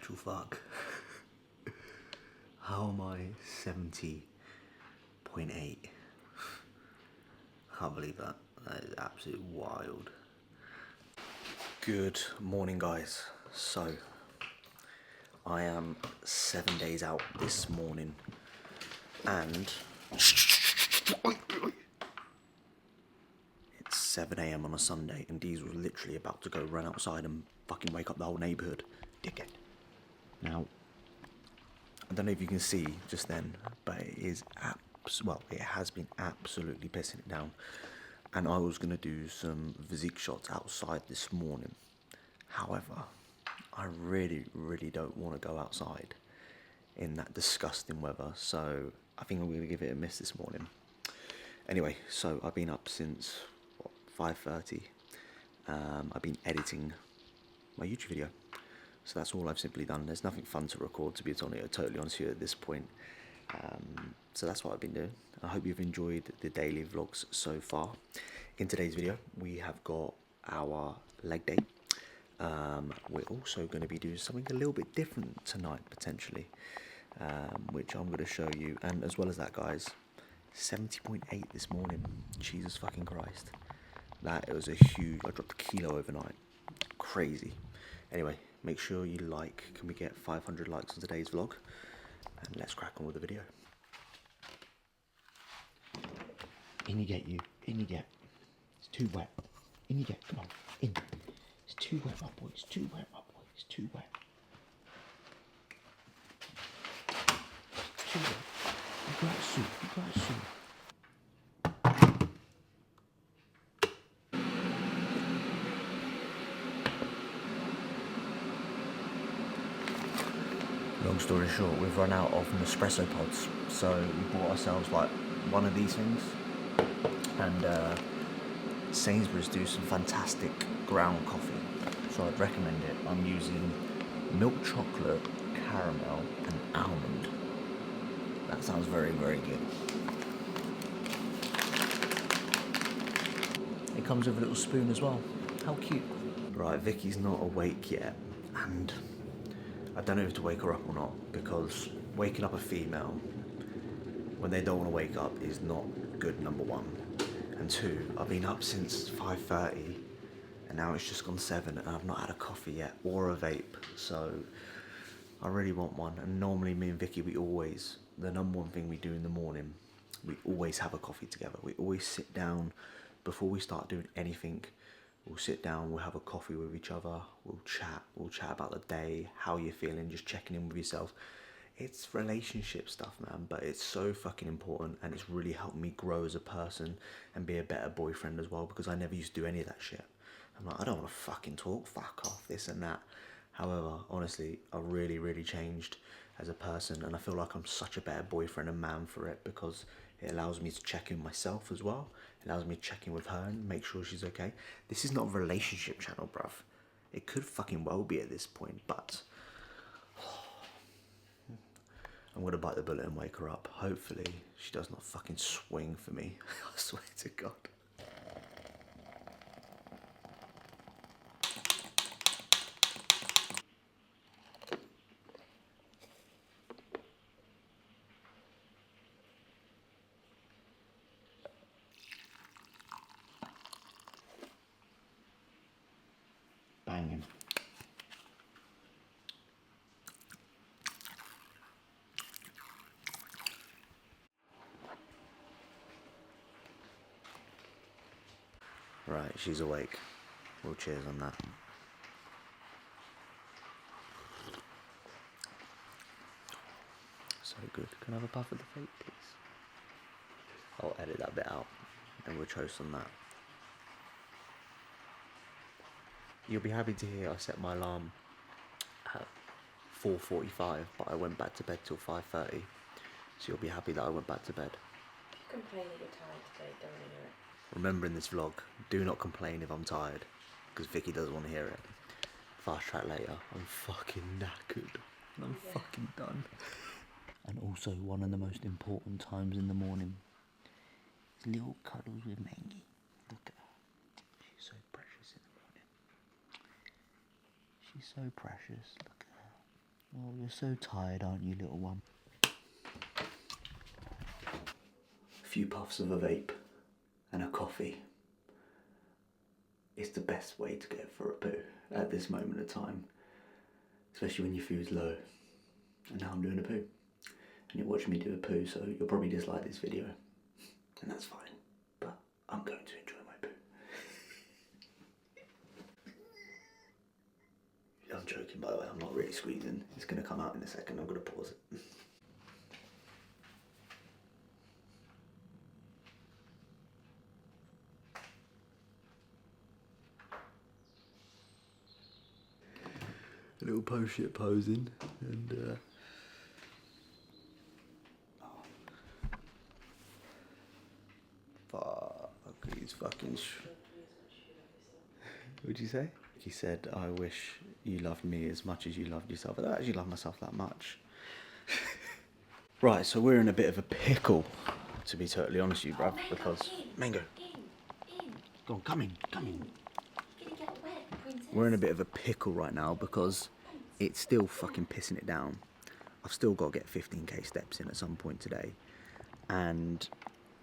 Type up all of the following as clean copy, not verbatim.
actual fuck? How am I 70.8? Can't believe that. That is absolutely wild. Good morning, guys. So, I am 7 days out this morning, and it's 7 a.m. on a Sunday, and Deez was literally about to go run outside and fucking wake up the whole neighbourhood. Dickhead. Now, I don't know if you can see just then, but it is it has been absolutely pissing it down. And I was going to do some physique shots outside this morning. However, I really don't want to go outside in that disgusting weather, so I think I'm going to give it a miss this morning. Anyway, so I've been up since 5:30. I've been editing my YouTube video, so that's all I've simply done. There's nothing fun to record, to be totally honest with you at this point. So that's what I've been doing. I hope you've enjoyed the daily vlogs so far. In today's video, we have got our leg day. We're also going to be doing something a little bit different tonight, potentially, which I'm going to show you. And as well as that, guys, 70.8 this morning. Jesus fucking Christ. That was a huge... I dropped a kilo overnight. Crazy. Anyway, make sure you like. Can we get 500 likes on today's vlog? And let's crack on with the video. In you get, you. In you get. It's too wet. In you get. Come on. In. It's too wet, my boy. It's too wet, my boy. It's too wet. It's too wet. You go out soon. You go out soon. Long story short, we've run out of Nespresso pods, so we bought ourselves like one of these things, and Sainsbury's do some fantastic ground coffee, so I'd recommend it. I'm using milk chocolate, caramel and almond. That sounds very good. It comes with a little spoon as well. How cute. Right, Vicky's not awake yet, and I don't know if to wake her up or not, because waking up a female when they don't want to wake up is not good, number one. And two, I've been up since 5:30 and now it's just gone 7 and I've not had a coffee yet or a vape, so I really want one. And normally me and Vicky, the number one thing we do in the morning, we always have a coffee together. We always sit down before we start doing anything. We'll sit down, we'll have a coffee with each other, we'll chat about the day, how you're feeling, just checking in with yourself. It's relationship stuff, man, but it's so fucking important, and it's really helped me grow as a person and be a better boyfriend as well, because I never used to do any of that shit. I'm like, I don't want to fucking talk, fuck off, this and that. However, honestly, I really changed as a person, and I feel like I'm such a better boyfriend and man for it, because it allows me to check in with myself as well. It allows me to check in with her and make sure she's okay. This is not a relationship channel, bruv. It could fucking well be at this point, but I'm gonna bite the bullet and wake her up. Hopefully, she does not fucking swing for me. I swear to God. Banging. Right, she's awake. We'll cheers on that. So good. Can I have a puff of the vape, please? I'll edit that bit out and we'll toast on that. You'll be happy to hear I set my alarm at 4:45, but I went back to bed till 5:30. So you'll be happy that I went back to bed. If you complain that you're tired today, don't hear it. Remember, in this vlog, do not complain if I'm tired, because Vicky doesn't want to hear it. Fast track later, I'm fucking knackered and I'm fucking done. And also, one of the most important times in the morning is little cuddles with Mangy. Look at her. She's so precious in the morning. She's so precious. Look at her. Oh, you're so tired, aren't you, little one? A few puffs of a vape and a coffee. It's the best way to go for a poo at this moment of time. Especially when your food's low. And now I'm doing a poo. And you're watching me do a poo, so you'll probably dislike this video. And that's fine. But I'm going to enjoy my poo. I'm joking, by the way. I'm not really squeezing. It's going to come out in a second. I'm going to pause it. A little post shit posing, and fuck, he's fucking. What'd you say? He said, "I wish you loved me as much as you loved yourself." I don't actually love myself that much. Right, so we're in a bit of a pickle, to be totally honest with you, bruv, because Mango. Go on, come in. We're in a bit of a pickle right now because it's still fucking pissing it down. I've still got to get 15k steps in at some point today. And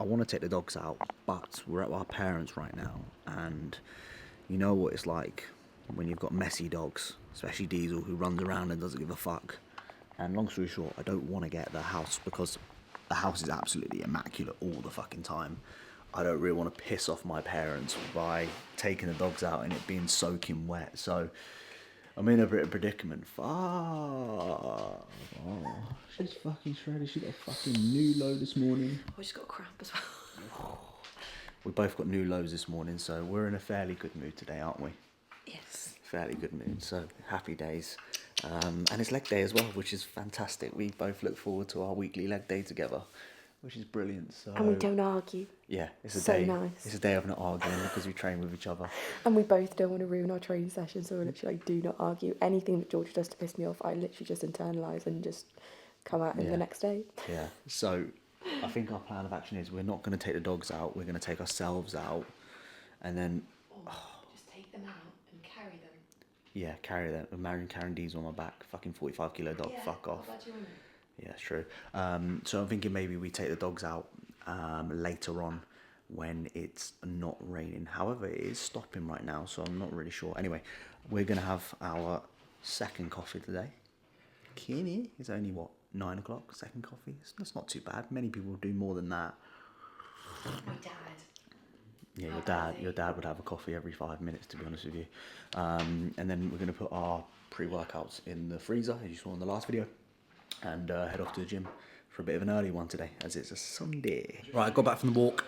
I want to take the dogs out, but we're at our parents' right now. And you know what it's like when you've got messy dogs, especially Diesel, who runs around and doesn't give a fuck. And long story short, I don't want to get the house because the house is absolutely immaculate all the fucking time. I don't really want to piss off my parents by taking the dogs out and it being soaking wet. So I'm in a bit of a predicament. Fuck. Oh, she's fucking shredded. She got a fucking new low this morning. I just got a cramp as well. We both got new lows this morning, so we're in a fairly good mood today, aren't we? Yes. Fairly good mood, so happy days. And it's leg day as well, which is fantastic. We both look forward to our weekly leg day together, which is brilliant. So And we don't argue. yeah, it's a So day. nice. It's a day of not arguing because we train with each other. And we both don't want to ruin our training session, so we're literally like, do not argue. Anything that Georgia does to piss me off, I literally just internalise and just come out in Yeah. the next day. Yeah. So I think our plan of action is we're not going to take the dogs out. We're going to take ourselves out, and then Just take them out and carry them. yeah, carry them. I'm carrying Diesel on my back. Fucking 45-kilo dog. Fuck off. Yeah, it's true. So I'm thinking maybe we take the dogs out later on when it's not raining. However, it is stopping right now, so I'm not really sure. Anyway, we're going to have our second coffee today. Kenny, it's only, what, 9 o'clock, second coffee? That's not too bad. Many people do more than that. My dad. Yeah, your dad would have a coffee every 5 minutes, to be honest with you. And then we're going to put our pre-workouts in the freezer, as you saw in the last video, and head off to the gym for a bit of an early one today, as it's a Sunday. Right, I got back from the walk.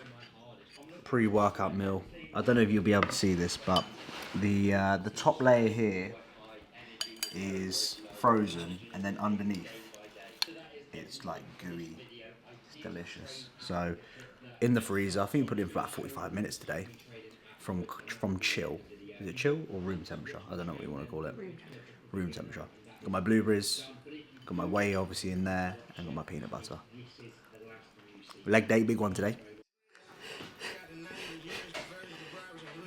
Pre-workout meal. I don't know if you'll be able to see this, but the top layer here is frozen, and then underneath it's like gooey. It's delicious. So in the freezer, I think we put it in for about 45 minutes today, from chill. Is it chill or room temperature? I don't know what you want to call it. Room temperature. Got my blueberries, got my whey obviously in there, and got my peanut butter. Leg day, big one today.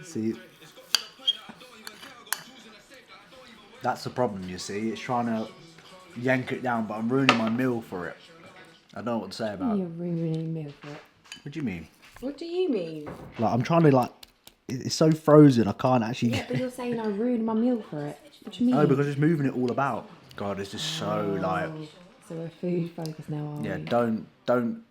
See, that's the problem, you see. It's trying to yank it down, but I'm ruining my meal for it. I don't know what to say about it. You're ruining me for it. What do you mean? What do you mean? Like, I'm trying to, like, it's so frozen, I can't actually... Yeah, but you're saying I ruined my meal for it. What do you mean? No, because it's moving it all about. God, it's just so, like... So we're food focused now, are Yeah, we? don't...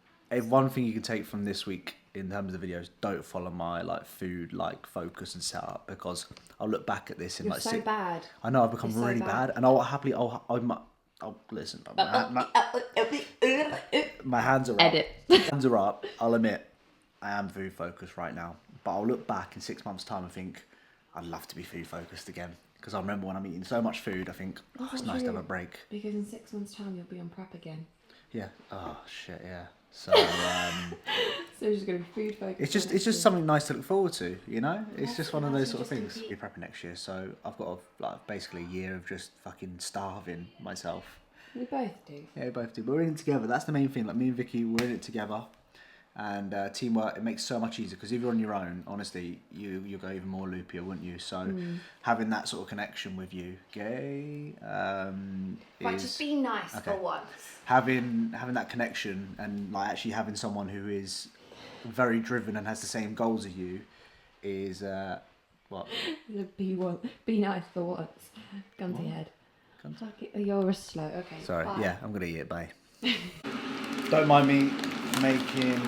One thing you can take from this week in terms of the videos, don't follow my, like, food, like, focus and setup, because I'll look back at this in, You're like... so bad. I know, I've become You're so really bad, and I'll happily... I'll listen, my hands are up. Edit. Hands are up. I'll admit, I am food focused right now. But I'll look back in 6 months' time and think, I'd love to be food focused again. Because I remember when I'm eating so much food, I think, oh, it's nice to have a break. Because in 6 months' time, you'll be on prep again. Yeah. Oh, shit, yeah. So, So you're just going to be food focused. it's just something nice to look forward to, you know? It's just one of those sort of things. I'll be prepping next year, so I've got basically a year of just fucking starving myself. We both do. Yeah, we both do. But we're in it together. That's the main thing. Like, me and Vicky, we're in it together. And teamwork, it makes it so much easier, because if you're on your own, honestly, you'll go even more loopier, wouldn't you? So having that sort of connection with you, gay, Right, just be nice for once. Having that connection, and like actually having someone who is very driven and has the same goals as you is what? Be nice for once. Gun to your head. You're a slow. Okay. Sorry. Bye. Yeah, I'm gonna eat it. Bye. Don't mind me making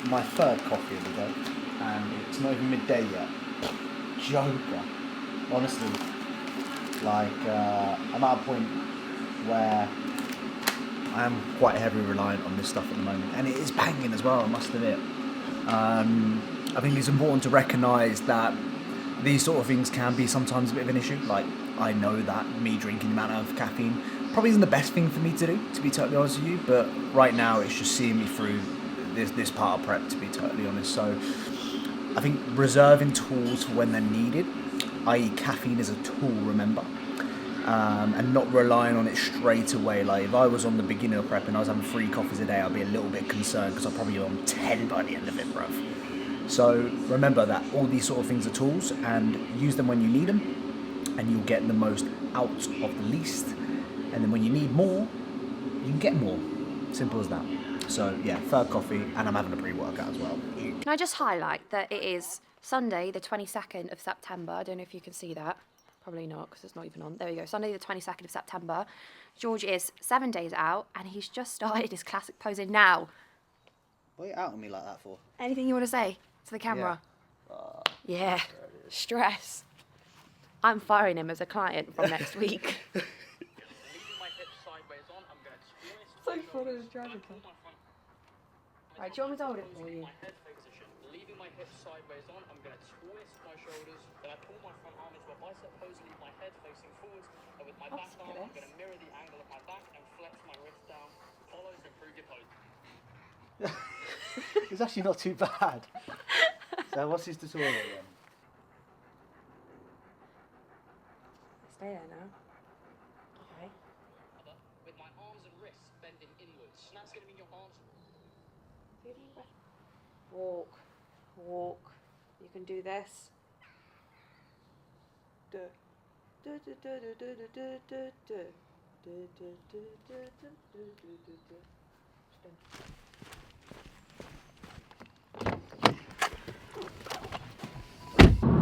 my third coffee of the day, and it's not even midday yet. Joker. Honestly, like I'm at a point where I am quite heavily reliant on this stuff at the moment, and it is banging as well, I must admit. I think it's important to recognise that these sort of things can be sometimes a bit of an issue. Like, I know that me drinking the amount of caffeine probably isn't the best thing for me to do, to be totally honest with you, but right now it's just seeing me through this part of prep, to be totally honest. So I think reserving tools for when they're needed, i.e. caffeine is a tool, remember, and not relying on it straight away. Like, if I was on the beginning of prep and I was having 3 coffees a day, I'd be a little bit concerned, because I'll probably be on 10 by the end of it, bruv. So remember that all these sort of things are tools, and use them when you need them, and you'll get the most out of the least. And then when you need more, you can get more. Simple as that. So yeah, third coffee, and I'm having a pre-workout as well. Can I just highlight that it is Sunday, the 22nd of September. I don't know if you can see that. Probably not, because it's not even on. There we go. Sunday, the 22nd of September. George is 7 days out, and he's just started his classic posing now. What are you out on me like that for? Anything you want to say to the camera? Yeah. Stress. I'm firing him as a client from next week. So fun as driving. Right, do you want me to hold it for you? Leaving my hips sideways on, I'm going to twist my shoulders, then I pull my front arm into a bicep pose, leave my head facing forwards, and with my back arm, I'm going to mirror the angle of my back and flex my wrist down. Follow to improve your pose. It's actually not too bad. So what's his tutorial then? Stay there now. Okay. With my arms and wrists bending inwards. And that's going to mean your arms. Walk. Walk. You can do this.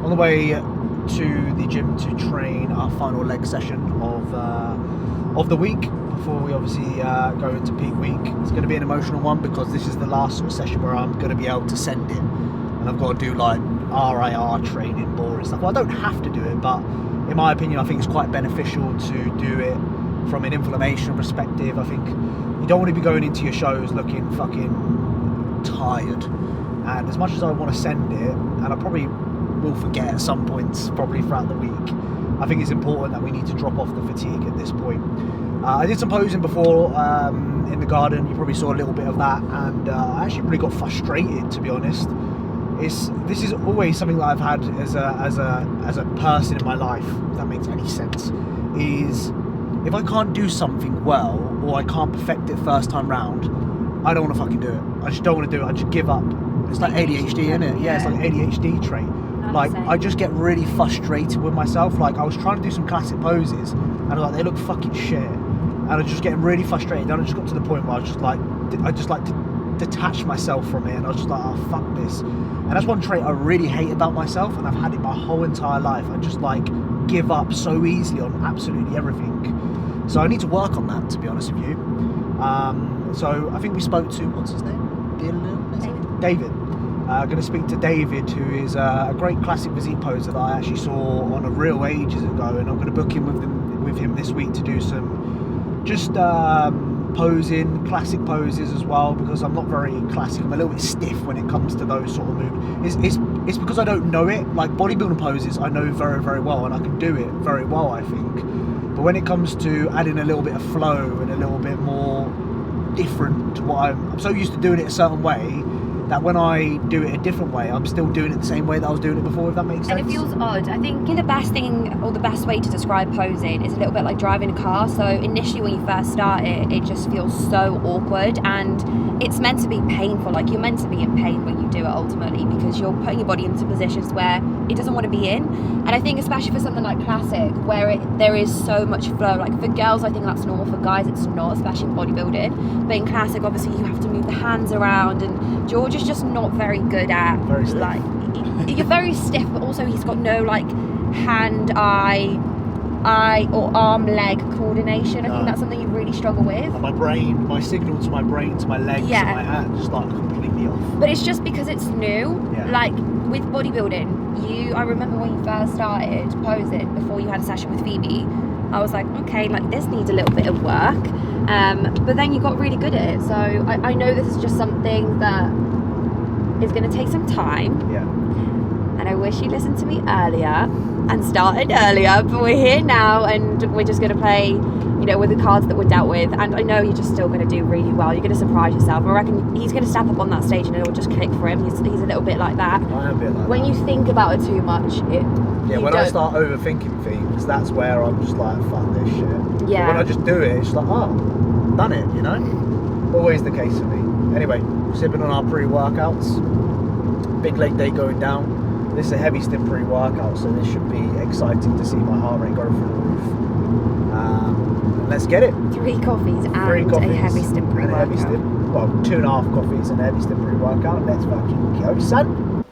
On the way to the gym to train our final leg session of the week before we obviously go into peak week. It's going to be an emotional one, because this is the last sort of session where I'm going to be able to send it, and I've got to do like RIR training, boring stuff. Well, I don't have to do it, but in my opinion, I think it's quite beneficial to do it from an inflammation perspective. I think you don't want to be going into your shows looking fucking tired, and as much as I want to send it, and I probably will forget at some points probably throughout the week, I think it's important that we need to drop off the fatigue at this point. I did some posing before in the garden. You probably saw a little bit of that, and I actually really got frustrated, to be honest. This is always something that I've had as a person in my life, if that makes any sense, is if I can't do something well, or I can't perfect it first time round, I don't want to fucking do it. I just don't want to do it. I just give up. It's like ADHD, isn't it? Yeah, it's like an ADHD trait. Like, I just get really frustrated with myself. Like, I was trying to do some classic poses, and I was like, they look fucking shit. And I was just getting really frustrated. And I just got to the point where I just like to detach myself from it, and I was just like, oh, fuck this. And that's one trait I really hate about myself, and I've had it my whole entire life. I just like give up so easily on absolutely everything. So I need to work on that, to be honest with you. So I think we spoke to, what's his name? David. Going to speak to David, who is a great classic physique poser that I actually saw on a reel ages ago, and I'm going to book in with him this week to do some just posing, classic poses as well, because I'm not very classic. I'm a little bit stiff when it comes to those sort of movements. It's because I don't know it. Like, bodybuilding poses I know very, very well, and I can do it very well, I think. But when it comes to adding a little bit of flow and a little bit more different to what I'm so used to doing it a certain way, that when I do it a different way, I'm still doing it the same way that I was doing it before, if that makes sense. And it feels odd. I think the best thing, or the best way to describe posing is a little bit like driving a car. So initially when you first start it, it just feels so awkward, and it's meant to be painful. Like, you're meant to be in pain when you do it ultimately, because you're putting your body into positions where it doesn't want to be in. And I think especially for something like classic, where there is so much flow, like for girls I think that's normal, for guys it's not, especially in bodybuilding. But in classic, obviously you have to move the hands around, and George is just not very good at, Very stiff. like, you're very stiff, but also he's got no like hand eye or arm leg coordination. I think that's something you really struggle with. And my brain, my signal to my brain, to my legs, Yeah. to my hand, just like completely off. But it's just because it's new. Yeah. Like with bodybuilding, I remember when you first started posing, before you had a session with Phoebe, I was like, okay, like this needs a little bit of work. But then you got really good at it. So I know this is just something that is going to take some time. Yeah. And I wish you listened to me earlier and started earlier, but we're here now and we're just going to play, you know, with the cards that we're dealt with. And I know you're just still going to do really well. You're going to surprise yourself. I reckon he's going to step up on that stage and it'll just click for him. He's a little bit like that. I am a bit like When that. you think about it too much, I start overthinking things, that's where I'm just like, fuck this shit. Yeah. But when I just do it, it's like, oh, done it, you know? Always the case for me. Anyway, sipping on our pre-workouts. Big leg day going down. This is a heavy stim pre-workout, so this should be exciting to see my heart rate go through the roof. Let's get it. 3 coffees and 3 coffees a heavy stim and a heavy pre-workout. stim. Well, 2.5 coffees and a heavy stim pre-workout. Let's fucking go, son.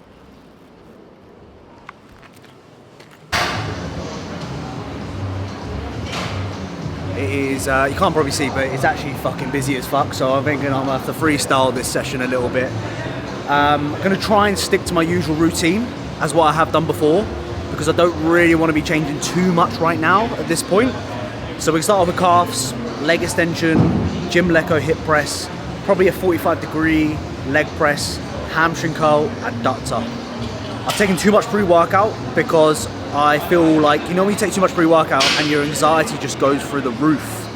It is, you can't probably see, but it's actually fucking busy as fuck, so I'm thinking I'm gonna have to freestyle this session a little bit. I'm gonna try and stick to my usual routine as what I have done before, because I don't really want to be changing too much right now at this point. So we can start off with calves, leg extension, gym leco hip press, probably a 45-degree leg press, hamstring curl, and ductor. I've taken too much pre-workout because I feel like, you know, when you take too much pre-workout and your anxiety just goes through the roof.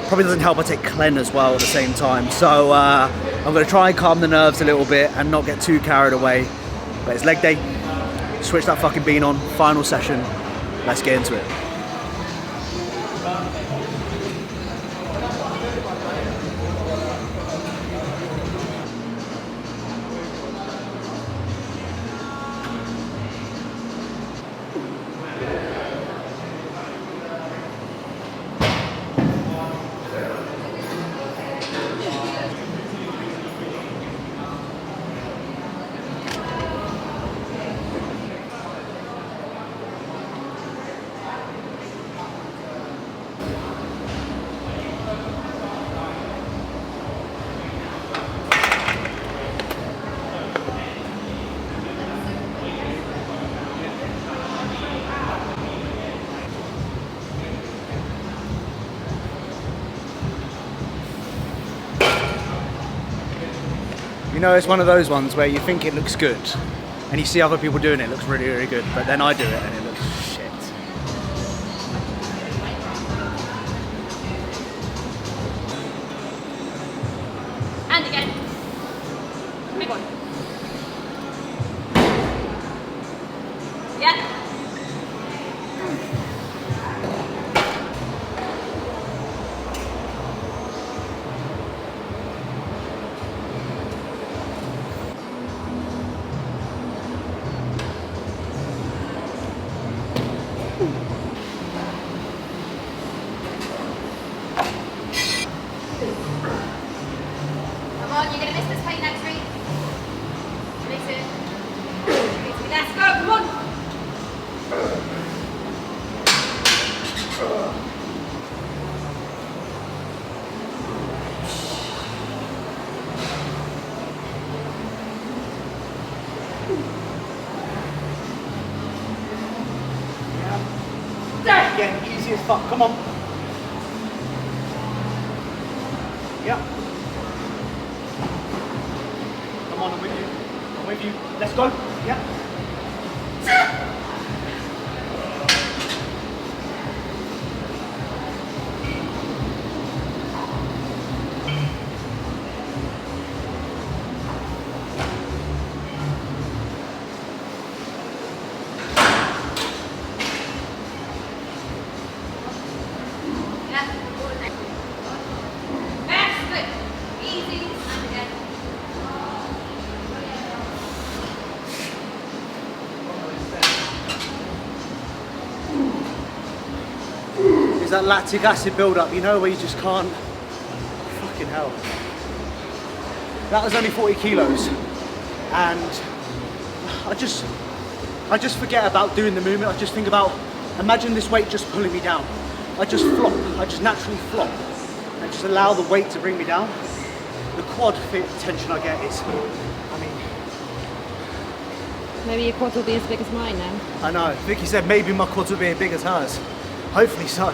Probably doesn't help I take Clen as well at the same time. So I'm going to try and calm the nerves a little bit and not get too carried away. But it's leg day. Switch that fucking bean on. Final session. Let's get into it. You know, it's one of those ones where you think it looks good and you see other people doing it, it looks really, really good, but then I do it and it looks shit. And again. Big one. Yeah. Come on, you're gonna miss this weight next week. Miss it. Let's go, come on. Again, easy as fuck, come on. Yeah. Come on, I'm with you. I'm with you. Let's go. Yeah. that lactic acid build-up, you know, where you just can't. Fucking hell. That was only 40 kilos, and I just forget about doing the movement. I just think about, imagine this weight just pulling me down. I just flop. I just naturally flop, and just allow the weight to bring me down. The quad fit tension I get is, I mean. Maybe your quads will be as big as mine then. I know. Vicky said maybe my quads will be as big as hers. Hopefully so.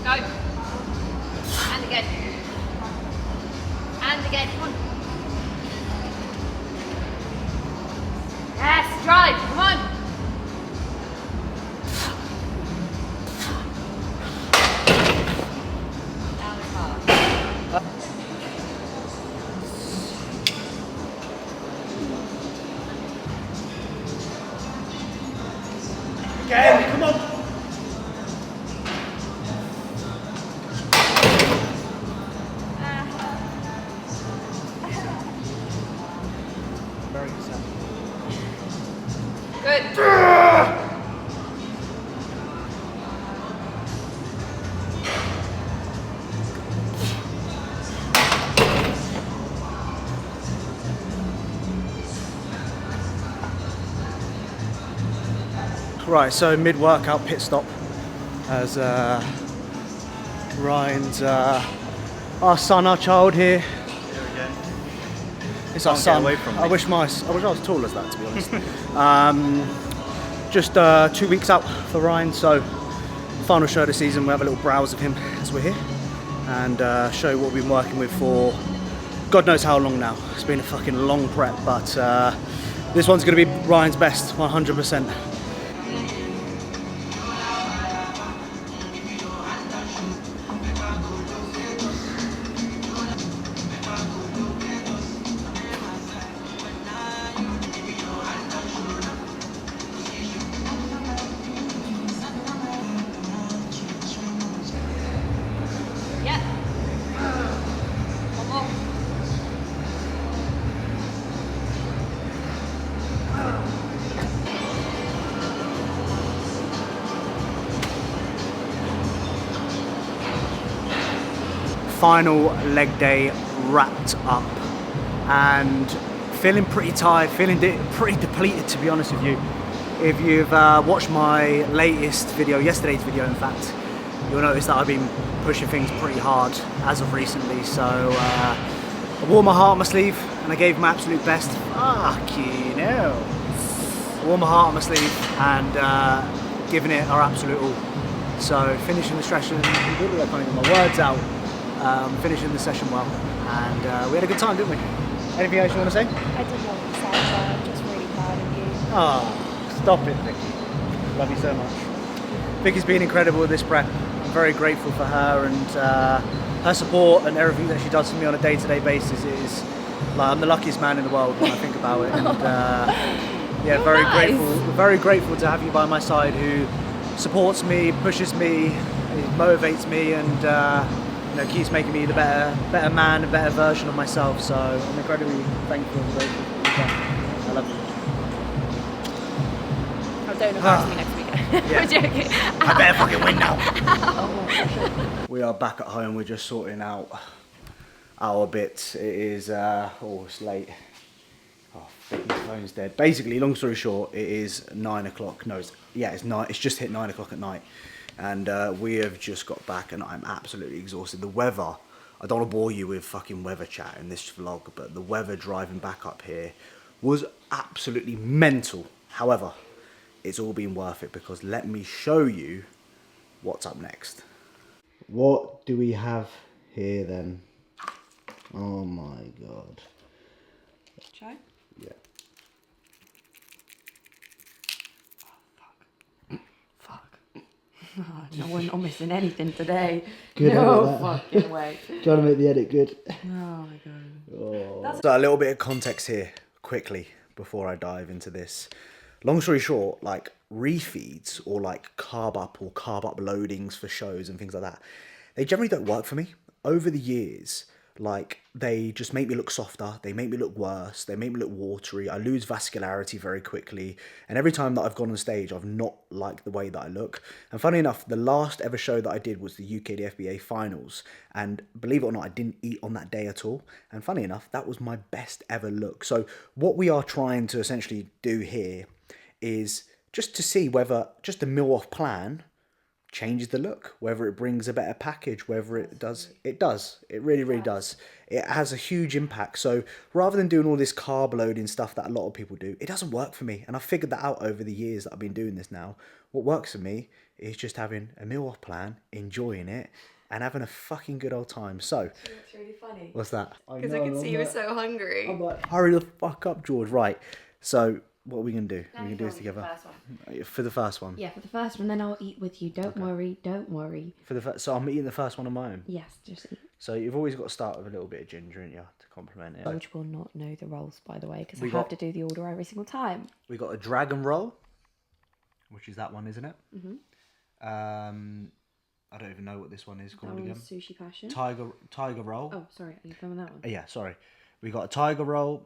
Go. And again. And again. Come on. Yes, drive. Come on. Down as hard. Again, come on. Very good. Good. Right, so mid-workout pit stop as Ryan's our son, our child here. It's our son. I wish I was tall as that, to be honest. Just 2 weeks out for Ryan, so final show of the season. We have a little browse of him as we're here and show you what we've been working with for God knows how long now. It's been a fucking long prep, but this one's going to be Ryan's best, 100%. Yeah. One more. Final leg day wrapped up and feeling pretty tired, feeling pretty depleted, to be honest with you. If you've watched my latest video, yesterday's video in fact, you'll notice that I've been pushing things pretty hard as of recently, so I wore my heart on my sleeve and I gave my absolute best. Fucking hell. Wore my heart on my sleeve and giving it our absolute all. So finishing the session, I can't get my words out. Finishing the session well, and we had a good time, didn't we? Anything else you want to say? I did love the sound, but I'm just really proud of you. Oh, stop it, Vicky. Love you so much. Vicky's been incredible with this prep. I'm very grateful for her and her support and everything that she does for me on a day-to-day basis. It is like I'm the luckiest man in the world when I think about it. And yeah, very grateful to have you by my side, who supports me, pushes me, motivates me, and you know, keeps making me the better man, a better version of myself. So I'm incredibly thankful and grateful for what you've done. I love you. Oh, don't embarrass me next weekend. Yeah. I'm joking. I better fucking win now. We are back at home. We're just sorting out our bits. It is it's late. Oh, Vicky's phone's dead. Basically, long story short, it is 9 o'clock. No, it's 9. It's just hit 9 o'clock at night. And we have just got back and I'm absolutely exhausted. The weather, I don't want to bore you with fucking weather chat in this vlog, but the weather driving back up here was absolutely mental. However, it's all been worth it, because let me show you what's up next. What do we have here then? Oh my God. Try? Yeah. Oh, no, we're not missing anything today. Good no fucking way. Trying to make the edit good. Oh my God. Oh. So a little bit of context here, quickly, before I dive into this. Long story short, like, refeeds or like carb up or carb up loadings for shows and things like that, they generally don't work for me. Over the years, like they just make me look softer, they make me look worse, they make me look watery, I lose vascularity very quickly, and every time that I've gone on stage I've not liked the way that I look. And funny enough, the last ever show that I did was the UKDFBA finals, and believe it or not, I didn't eat on that day at all, and funny enough, that was my best ever look. So what we are trying to essentially do here is just to see whether just a meal off plan changes the look, whether it brings a better package, whether it does. It really, really does. It has a huge impact. So rather than doing all this carb loading stuff that a lot of people do, it doesn't work for me. And I've figured that out over the years that I've been doing this now. What works for me is just having a meal off plan, enjoying it, and having a fucking good old time. So, It's really funny. what's that? Because I could see you were so hungry. I'm like, hurry the fuck up, George. Right. So, what are we going to do? We're going to do this together. For the first one? Yeah, for the first one, then I'll eat with you. Don't worry, don't worry. So I'm eating the first one on my own? Yes, just eat. So you've always got to start with a little bit of ginger, ain't you, to complement it. George will not know the rolls, by the way, because I have to do the order every single time. We got a dragon roll, which is that one, isn't it? I don't even know what this one is called again. Sushi passion. Tiger roll. Oh, sorry, are you filming that one? Yeah, sorry. We got a tiger roll,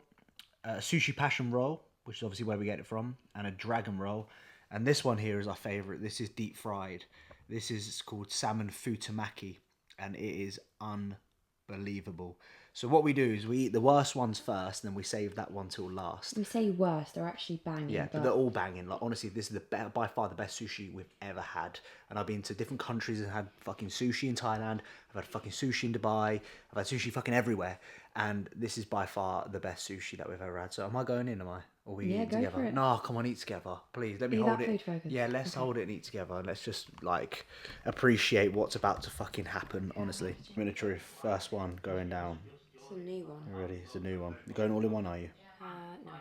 a sushi passion roll, which is obviously where we get it from, and a dragon roll. And this one here is our favourite. This is deep fried. This is called salmon futamaki, and it is unbelievable. So what we do is we eat the worst ones first, and then we save that one till last. We say worst, they're actually banging. Yeah, but they're all banging. Like, honestly, this is by far the best sushi we've ever had. And I've been to different countries and had fucking sushi in Thailand. I've had fucking sushi in Dubai. I've had sushi fucking everywhere. And this is by far the best sushi that we've ever had. So am I going in, am I? Or are we eating go together? for it. No, come on, eat together. Please, let me Be hold that it. food focused. Yeah, let's hold it and eat together. And let's just, like, appreciate what's about to fucking happen, honestly. Minute truth, first one going down. It's a new one. You ready? It's a new one. You're going all in one, are you? No.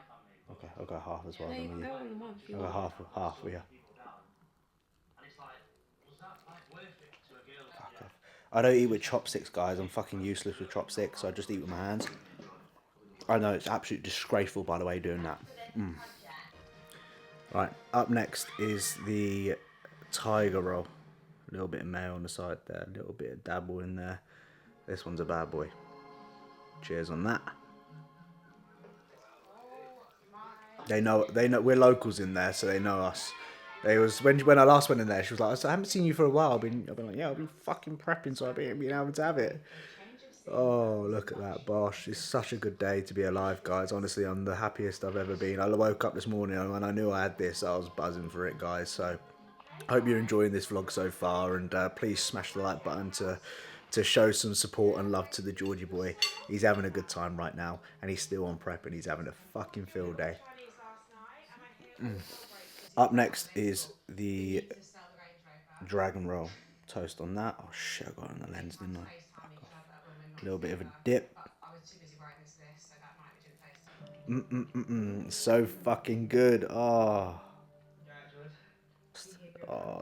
Okay, I'll go half as well. No, you then can with go you. all in one if you I'll go want. half with you. I don't eat with chopsticks, guys. I'm fucking useless with chopsticks, so I just eat with my hands. I know, it's absolutely disgraceful, by the way, doing that. Right, up next is the tiger roll. A little bit of mayo on the side there, a little bit of dabble in there. This one's a bad boy. Cheers on that. They know we're locals in there, so they know us. They was when I last went in there, she was like, I haven't seen you for a while. I've been like, yeah, I've been fucking prepping, so I've been able to have it. Oh, look at that, bosh. It's such a good day to be alive, guys. Honestly, I'm the happiest I've ever been. I woke up this morning and when I knew I had this, I was buzzing for it, guys. So I hope you're enjoying this vlog so far, and please smash the like button to show some support and love to the Georgie boy. He's having a good time right now, and he's still on prep, and he's having a fucking field day. Up next is the dragon roll. Toast on that. Oh shit, I got it on the lens, didn't I? A little bit of a dip. So fucking good. Oh,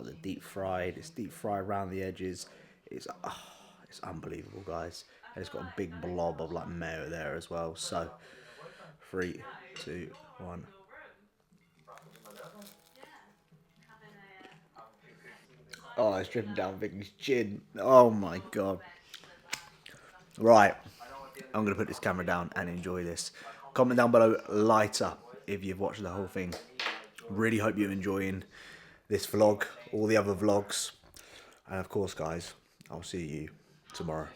the deep fried. It's deep fried around the edges. It's unbelievable, guys. And it's got a big blob of like mayo there as well. So 3, 2, 1. Oh, it's dripping down Vicky's chin. Oh my god. Right, I'm going to put this camera down and enjoy this. Comment down below lighter if you've watched the whole thing. Really hope you're enjoying this vlog, all the other vlogs. And of course, guys, I'll see you tomorrow.